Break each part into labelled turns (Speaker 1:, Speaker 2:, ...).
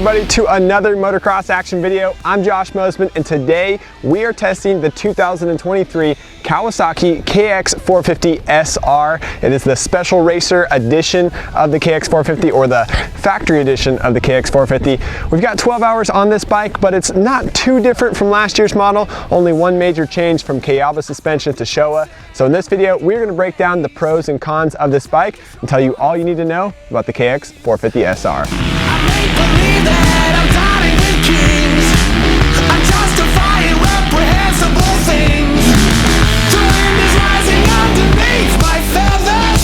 Speaker 1: everybody to another Motocross Action video. I'm Josh Mosman, and today we are testing the 2023 Kawasaki KX450SR. It is the special racer edition of the KX450, or the factory edition of the KX450. We've got 12 hours on this bike, but it's not too different from last year's model. Only one major change from Kawasaki suspension to Showa. So in this video, we're going to break down the pros and cons of this bike and tell you all you need to know about the KX450SR.
Speaker 2: Believe that I'm dining with kings. I'm justifying reprehensible things. The wind is rising underneath my feathers.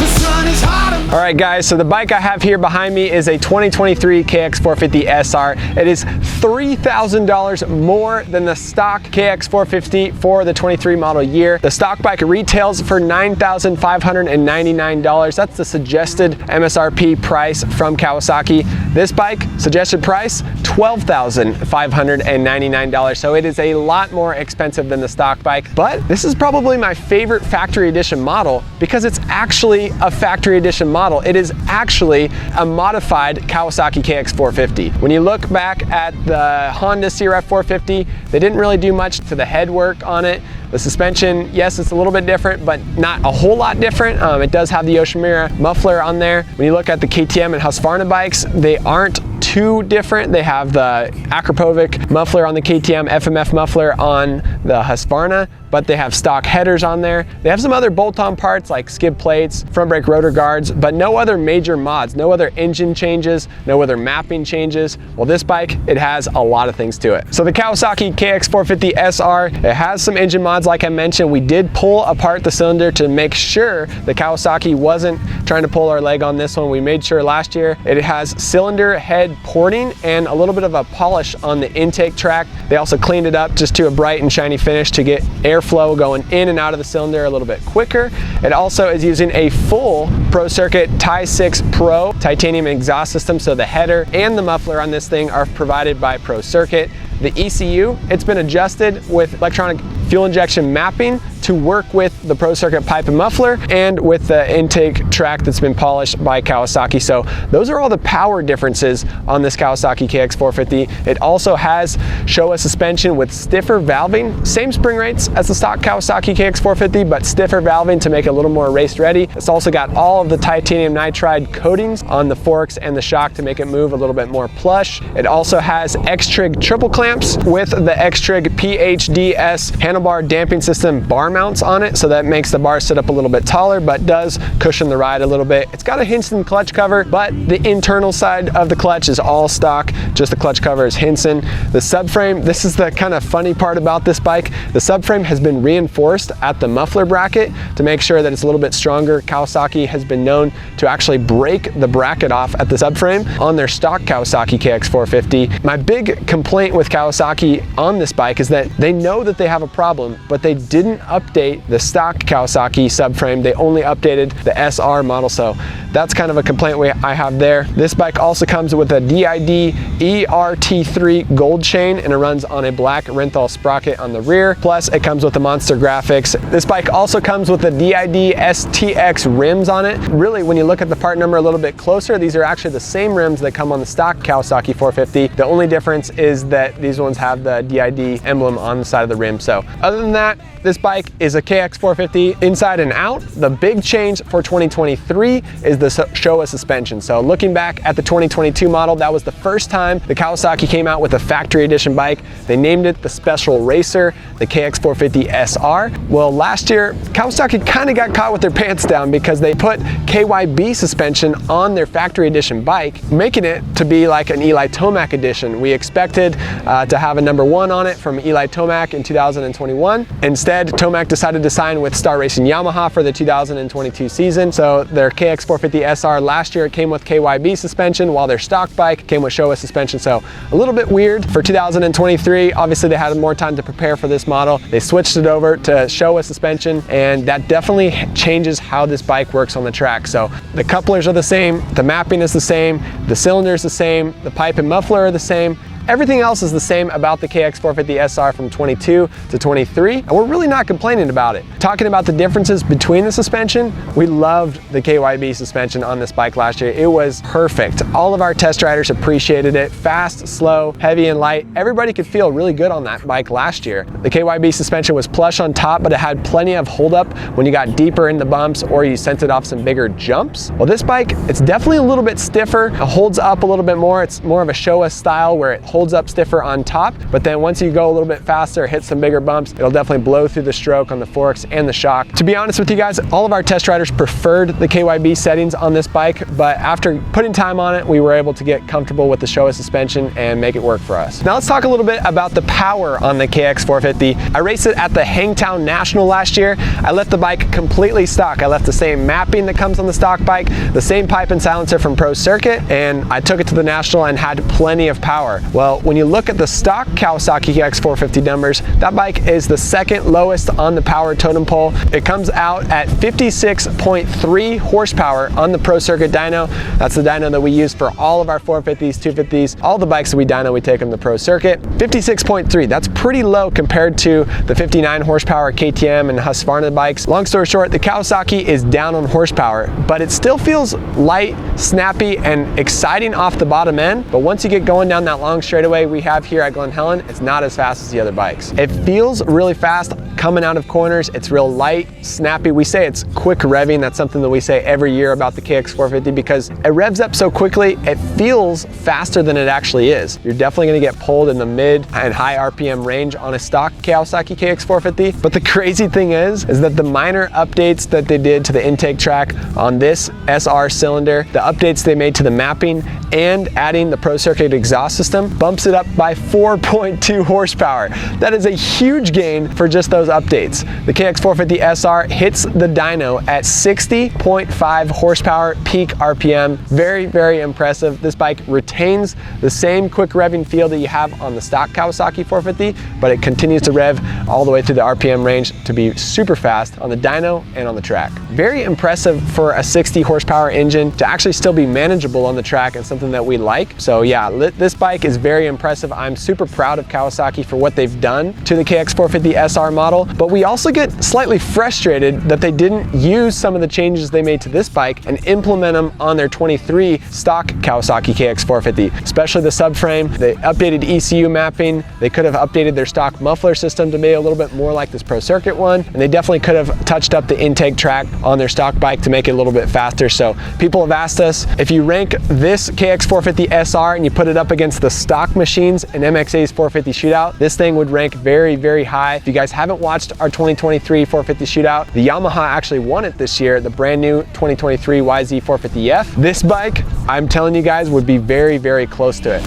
Speaker 2: The sun is hot.
Speaker 1: All right, guys, so the bike I have here behind me is a 2023 KX450SR. It is $3,000 more than the stock KX450 for the 23 model year. The stock bike retails for $9,599. That's the suggested MSRP price from Kawasaki. This bike, suggested price, $12,599. So it is a lot more expensive than the stock bike, but this is probably my favorite factory edition model because it's actually a factory edition model. It is actually a modified Kawasaki KX450. When you look back at the Honda CRF 450, they didn't really do much to the head work on it. The suspension, yes, it's a little bit different, but not a whole lot different. It does have the Yoshimura muffler on there. When you look at the KTM and Husqvarna bikes, they aren't too different. They have the Akrapovic muffler on the KTM, FMF muffler on the Husqvarna, but they have stock headers on there. They have some other bolt-on parts like skid plates, front brake rotor guards, but no other major mods, no other engine changes, no other mapping changes. Well, this bike, it has a lot of things to it. So the Kawasaki KX450SR, it has some engine mods like I mentioned. We did pull apart the cylinder to make sure the Kawasaki wasn't trying to pull our leg on this one. We made sure last year. It has cylinder head porting and a little bit of a polish on the intake track. They also cleaned it up just to a bright and shiny finish to get airflow going in and out of the cylinder a little bit quicker. It also is using a full Pro Circuit Tie 6 Pro titanium exhaust system, so the header and the muffler on this thing are provided by Pro Circuit. The ECU, it's been adjusted with electronic fuel injection mapping to work with the Pro Circuit pipe and muffler and with the intake track that's been polished by Kawasaki. So those are all the power differences on this Kawasaki KX450. It also has Showa suspension with stiffer valving, same spring rates as the stock Kawasaki KX450, but stiffer valving to make it a little more race ready. It's also got all of the titanium nitride coatings on the forks and the shock to make it move a little bit more plush. It also has X-Trig triple clamps with the X-Trig PHDS handlebar damping system bar mounts on it, so that makes the bar sit up a little bit taller but does cushion the ride a little bit. It's got a Hinson clutch cover, but the internal side of the clutch is all stock, just the clutch cover is Hinson. The subframe, this is the kind of funny part about this bike, the subframe has been reinforced at the muffler bracket to make sure that it's a little bit stronger. Kawasaki has been known to actually break the bracket off at the subframe on their stock Kawasaki KX450. My big complaint with Kawasaki on this bike is that they know that they have a problem, but they didn't update the stock Kawasaki subframe. They only updated the SR model, so that's kind of a complaint I have there. This bike also comes with a DID ERT3 gold chain, and it runs on a black Renthal sprocket on the rear. Plus, it comes with the Monster graphics. This bike also comes with the DID STX rims on it. Really, when you look at the part number a little bit closer, these are actually the same rims that come on the stock Kawasaki 450. The only difference is that these ones have the DID emblem on the side of the rim. So other than that, this bike is a KX450 inside and out. The big change for 2023 is the Showa suspension. So looking back at the 2022 model, that was the first time the Kawasaki came out with a factory edition bike. They named it the Special Racer, the KX450SR. Well, last year, Kawasaki kind of got caught with their pants down because they put KYB suspension on their factory edition bike, making it to be like an Eli Tomac edition. We expected to have a #1 on it from Eli Tomac in 2021. Instead, Tomac decided to sign with Star Racing Yamaha for the 2022 season. So their KX450SR last year, it came with KYB suspension, while their stock bike came with Showa suspension. So a little bit weird for 2023. Obviously, they had more time to prepare for this model. They switched it over to Showa suspension, and that definitely changes how this bike works on the track. So the couplers are the same, the mapping is the same, the cylinder is the same, the pipe and muffler are the same. Everything else is the same about the KX450SR from 22 to 23, and we're really not complaining about it. Talking about the differences between the suspension, we loved the KYB suspension on this bike last year. It was perfect. All of our test riders appreciated it. Fast, slow, heavy, and light. Everybody could feel really good on that bike last year. The KYB suspension was plush on top, but it had plenty of hold up when you got deeper in the bumps or you sent it off some bigger jumps. Well, this bike, it's definitely a little bit stiffer. It holds up a little bit more. It's more of a Showa style where it holds up stiffer on top, but then once you go a little bit faster, hit some bigger bumps, it'll definitely blow through the stroke on the forks and the shock. To be honest with you guys, all of our test riders preferred the KYB settings on this bike, but after putting time on it, we were able to get comfortable with the Showa suspension and make it work for us. Now let's talk a little bit about the power on the KX450. I raced it at the Hangtown National last year. I left the bike completely stock. I left the same mapping that comes on the stock bike, the same pipe and silencer from Pro Circuit, and I took it to the National and had plenty of power. Well, when you look at the stock Kawasaki KX450 numbers, that bike is the second lowest on the power totem pole. It comes out at 56.3 horsepower on the Pro Circuit dyno. That's the dyno that we use for all of our 450s, 250s, all the bikes that we dyno, we take them to Pro Circuit. 56.3, that's pretty low compared to the 59 horsepower KTM and Husqvarna bikes. Long story short, the Kawasaki is down on horsepower, but it still feels light, snappy, and exciting off the bottom end. But once you get going down that long straightaway we have here at Glen Helen, it's not as fast as the other bikes. It feels really fast coming out of corners. It's real light, snappy. We say it's quick revving. That's something that we say every year about the KX450 because it revs up so quickly, it feels faster than it actually is. You're definitely gonna get pulled in the mid and high RPM range on a stock Kawasaki KX450. But the crazy thing is that the minor updates that they did to the intake track on this SR cylinder, the updates they made to the mapping and adding the Pro Circuit exhaust system bumps it up by 4.2 horsepower. That is a huge gain for just those updates. The KX450SR hits the dyno at 60.5 horsepower peak RPM. Very, very impressive. This bike retains the same quick revving feel that you have on the stock Kawasaki 450, but it continues to rev all the way through the RPM range to be super fast on the dyno and on the track. Very impressive for a 60 horsepower engine to actually still be manageable on the track and something that we like. So yeah, this bike is very impressive. I'm super proud of Kawasaki for what they've done to the KX450SR model, but we also get slightly frustrated that they didn't use some of the changes they made to this bike and implement them on their 23 stock Kawasaki KX450, especially the subframe. They updated ECU mapping. They could have updated their stock muffler system to be a little bit more like this Pro Circuit one, and they definitely could have touched up the intake track on their stock bike to make it a little bit faster. So people have asked us, if you rank this KX450SR and you put it up against the stock machines in MXA's 450 shootout, this thing would rank very, very high. If you guys haven't watched our 2023 450 shootout, the Yamaha actually won it this year, the brand new 2023 YZ 450F. This bike, I'm telling you guys, would be very, very close to it.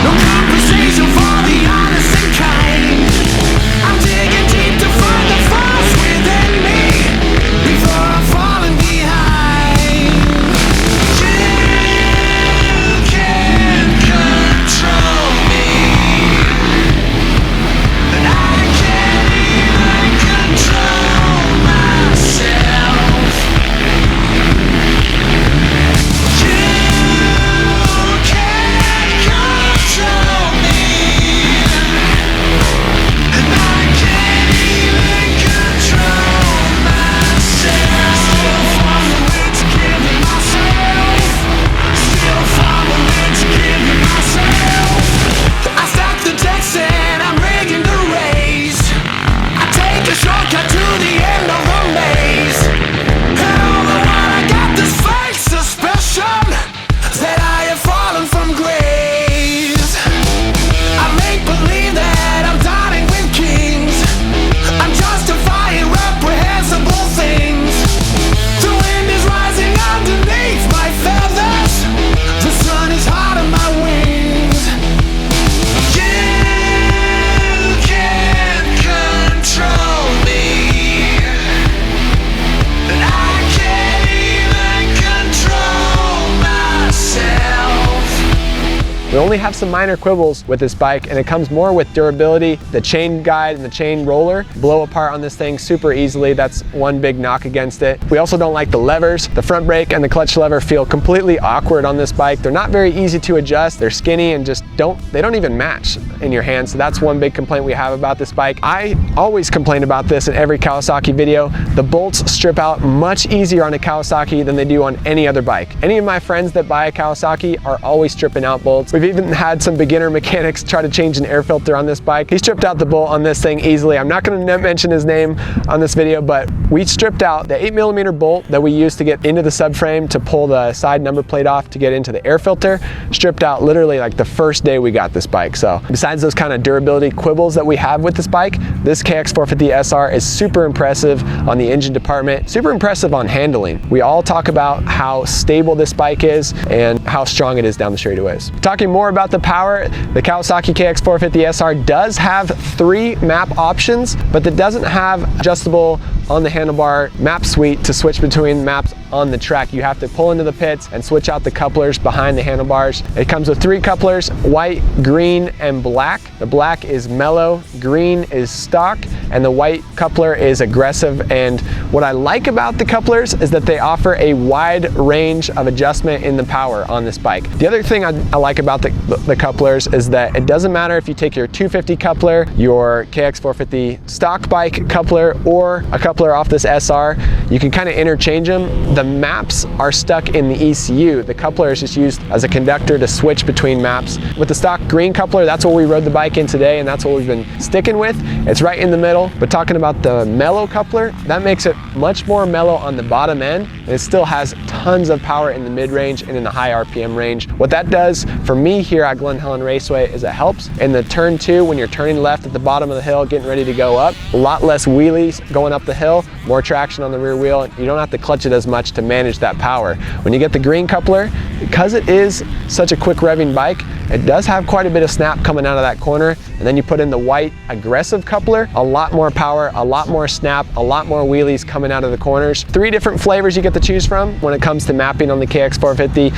Speaker 2: No compensation for the honest and kind. I'm digging deep to find the force within me before I'm falling behind. You can't control me, and I can't even control myself. You can't control me.
Speaker 1: We only have some minor quibbles with this bike, and it comes more with durability. The chain guide and the chain roller blow apart on this thing super easily. That's one big knock against it. We also don't like the levers. The front brake and the clutch lever feel completely awkward on this bike. They're not very easy to adjust. They're skinny and just they don't even match in your hand. So that's one big complaint we have about this bike. I always complain about this in every Kawasaki video. The bolts strip out much easier on a Kawasaki than they do on any other bike. Any of my friends that buy a Kawasaki are always stripping out bolts. We've even had some beginner mechanics try to change an air filter on this bike. He stripped out the bolt on this thing easily. I'm not going to mention his name on this video, but we stripped out the 8mm bolt that we used to get into the subframe to pull the side number plate off to get into the air filter. Stripped out literally like the first day we got this bike. So besides those kind of durability quibbles that we have with this bike, this KX450SR is super impressive on the engine department, super impressive on handling. We all talk about how stable this bike is and how strong it is down the straightaways. Talking more about the power, the Kawasaki KX450SR does have 3 map options, but it doesn't have adjustable on the handlebar map suite to switch between maps on the track. You have to pull into the pits and switch out the couplers behind the handlebars. It comes with 3 couplers, white, green, and black. The black is mellow, green is stock, and the white coupler is aggressive. And what I like about the couplers is that they offer a wide range of adjustment in the power on this bike. The other thing I like about the couplers is that it doesn't matter if you take your 250 coupler, your KX450 stock bike coupler, or a coupler off this SR, you can kind of interchange them. The maps are stuck in the ECU. The coupler is just used as a conductor to switch between maps. With the stock green coupler, that's what we rode the bike in today, and that's what we've been sticking with. It's right in the middle, but talking about the mellow coupler, that makes it much more mellow on the bottom end, and it still has tons of power in the mid-range and in the high RPM range. What that does for me here at Glen Helen Raceway is it helps in the turn 2 when you're turning left at the bottom of the hill, getting ready to go up. A lot less wheelies going up the hill, more traction on the rear wheel. You don't have to clutch it as much to manage that power. When you get the green coupler, because it is such a quick revving bike, it does have quite a bit of snap coming out of that corner, and then you put in the white aggressive coupler, a lot more power, a lot more snap, a lot more wheelies coming out of the corners. 3 different flavors you get to choose from when it comes to mapping on the KX450.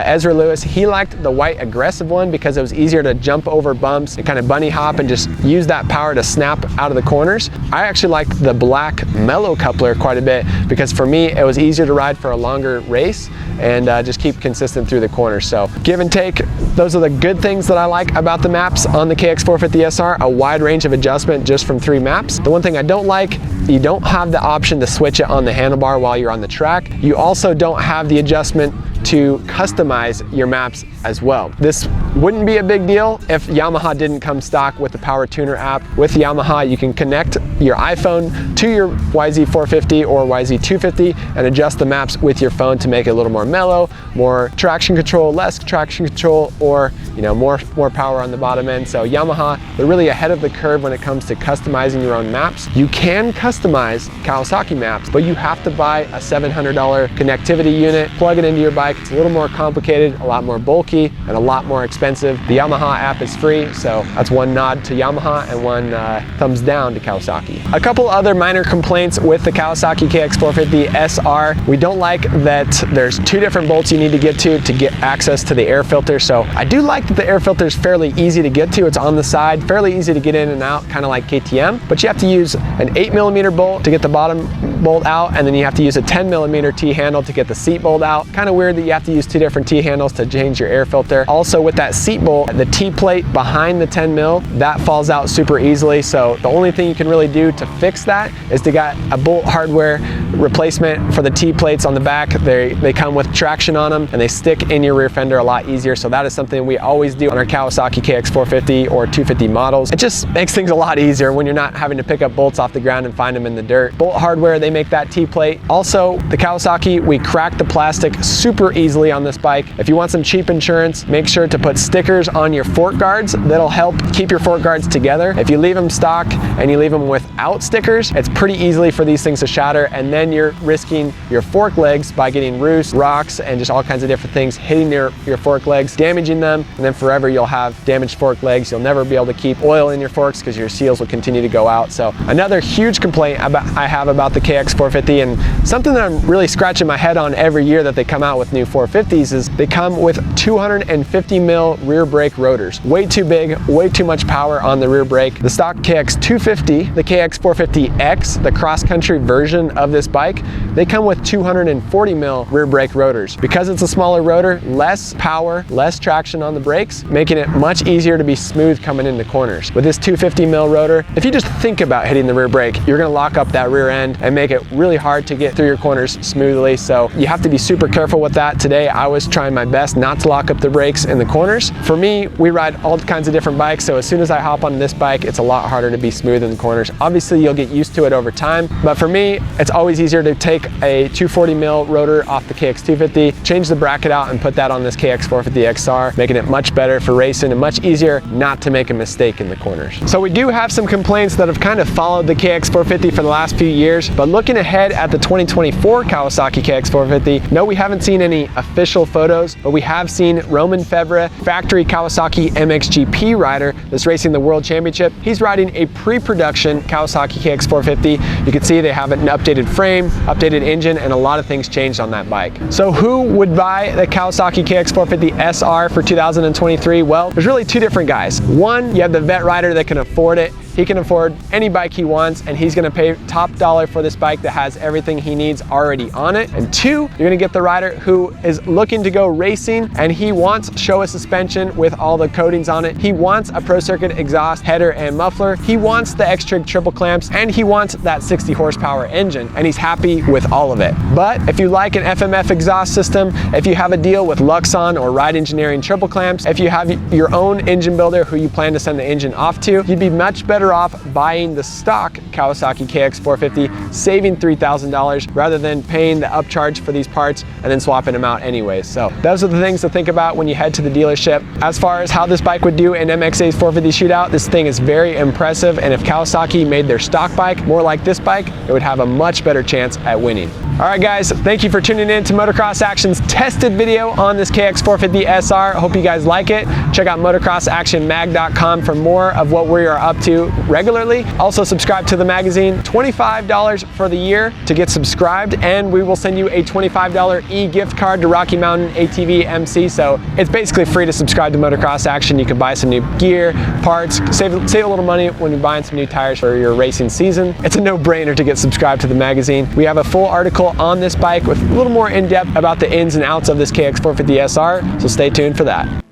Speaker 1: Ezra Lewis, he liked the white aggressive one because it was easier to jump over bumps and kind of bunny hop and just use that power to snap out of the corners. I actually liked the black mellow coupler quite a bit because for me it was easier to ride for a longer race and just keep consistent through the corners. So give and take, those are the good things that I like about the maps on the KX450SR, a wide range of adjustment just from 3 maps. The one thing I don't like, you don't have the option to switch it on the handlebar while you're on the track. You also don't have the adjustment to customize your maps as well. This wouldn't be a big deal if Yamaha didn't come stock with the Power Tuner app. With Yamaha, you can connect your iPhone to your YZ450 or YZ250 and adjust the maps with your phone to make it a little more mellow, more traction control, less traction control, or more power on the bottom end. So Yamaha, they're really ahead of the curve when it comes to customizing your own maps. You can customize Kawasaki maps, but you have to buy a $700 connectivity unit, plug it into your bike. It's a little more complicated, a lot more bulky, and a lot more expensive. The Yamaha app is free, so that's one nod to Yamaha and one thumbs down to Kawasaki. A couple other minor complaints with the Kawasaki KX450SR. We don't like that there's 2 different bolts you need to get access to the air filter. So I do like that the air filter is fairly easy to get to. It's on the side, fairly easy to get in and out, kind of like KTM, but you have to use an 8mm bolt to get the bottom bolt out, and then you have to use a 10mm T-handle to get the seat bolt out. Kind of weird that you have to use 2 different T-handles to change your air filter. Also with that seat bolt, the T-plate behind the 10mm, that falls out super easily. So the only thing you can really do to fix that is to get a bolt hardware replacement for the T-plates on the back. They come with traction on them and they stick in your rear fender a lot easier. So that is something we always do on our Kawasaki KX450 or 250 models. It just makes things a lot easier when you're not having to pick up bolts off the ground and find them in the dirt. Bolt hardware, they make that T-plate. Also, the Kawasaki, we crack the plastic super easily on this bike. If you want some cheap insurance, make sure to put stickers on your fork guards. That'll help keep your fork guards together. If you leave them stock and you leave them without stickers, it's pretty easily for these things to shatter, and then you're risking your fork legs by getting roost, rocks, and just all kinds of different things hitting your fork legs, damaging them, and then forever you'll have damaged fork legs. You'll never be able to keep oil in your forks because your seals will continue to go out. So another huge complaint I have about the KX450, and something that I'm really scratching my head on every year that they come out with new 450s, is they come with 250mm mil rear brake rotors. Way too big, way too much power on the rear brake. The stock KX250, the KX450X, the cross-country version of this bike, they come with 240 mil rear brake rotors. Because it's a smaller rotor, less power, less traction on the brakes, making it much easier to be smooth coming into corners. With this 250 mil rotor, if you just think about hitting the rear brake, you're gonna lock up that rear end and make it really hard to get through your corners smoothly. So you have to be super careful with that. Today, I was trying my best not to lock up the brakes in the corners. For me, we ride all kinds of different bikes, so as soon as I hop on this bike, it's a lot harder to be smooth in the corners. Obviously, you'll get used to it over time, but for me, it's always easier to take a 240 mil rotor off the KX250, change the bracket out and put that on this KX450XR, making it much better for racing and much easier not to make a mistake in the corners. So we do have some complaints that have kind of followed the KX450 for the last few years, but looking ahead at the 2024 Kawasaki KX450, no, we haven't seen any official photos, but we have seen Roman Fevre, factory Kawasaki MXGP rider that's racing the World Championship. He's riding a pre-production Kawasaki KX450. You can see they have an updated frame, updated engine, and a lot of things changed on that bike. So who would buy the Kawasaki KX450SR for 2023? Well, there's really two different guys. One, you have the vet rider that can afford it. He can afford any bike he wants, and he's gonna pay top dollar for this bike that has everything he needs already on it. And two, you're gonna get the rider who is looking to go racing, and he wants Showa suspension with all the coatings on it. He wants a Pro Circuit exhaust, header, and muffler. He wants the X-Trig triple clamps, and he wants that 60 horsepower engine, and he's happy with all of it. But if you like an FMF exhaust system, if you have a deal with Luxon or Ride Engineering triple clamps, if you have your own engine builder who you plan to send the engine off to, you'd be much better off buying the stock Kawasaki KX450, saving $3,000 rather than paying the upcharge for these parts and then swapping them out anyways. So those are the things to think about when you head to the dealership. As far as how this bike would do in MXA's 450 shootout, this thing is very impressive, and if Kawasaki made their stock bike more like this bike, it would have a much better chance at winning. All right, guys, thank you for tuning in to Motocross Action's tested video on this KX450SR. Hope you guys like it. Check out motocrossactionmag.com for more of what we are up to regularly. Also subscribe to the magazine, $25 for the year to get subscribed, and we will send you a $25 e-gift card to Rocky Mountain ATV MC. So it's basically free to subscribe to Motocross Action. You can buy some new gear, parts, save a little money when you're buying some new tires for your racing season. It's a no-brainer to get subscribed to the magazine. We have a full article on this bike with a little more in-depth about the ins and outs of this KX450SR, so stay tuned for that.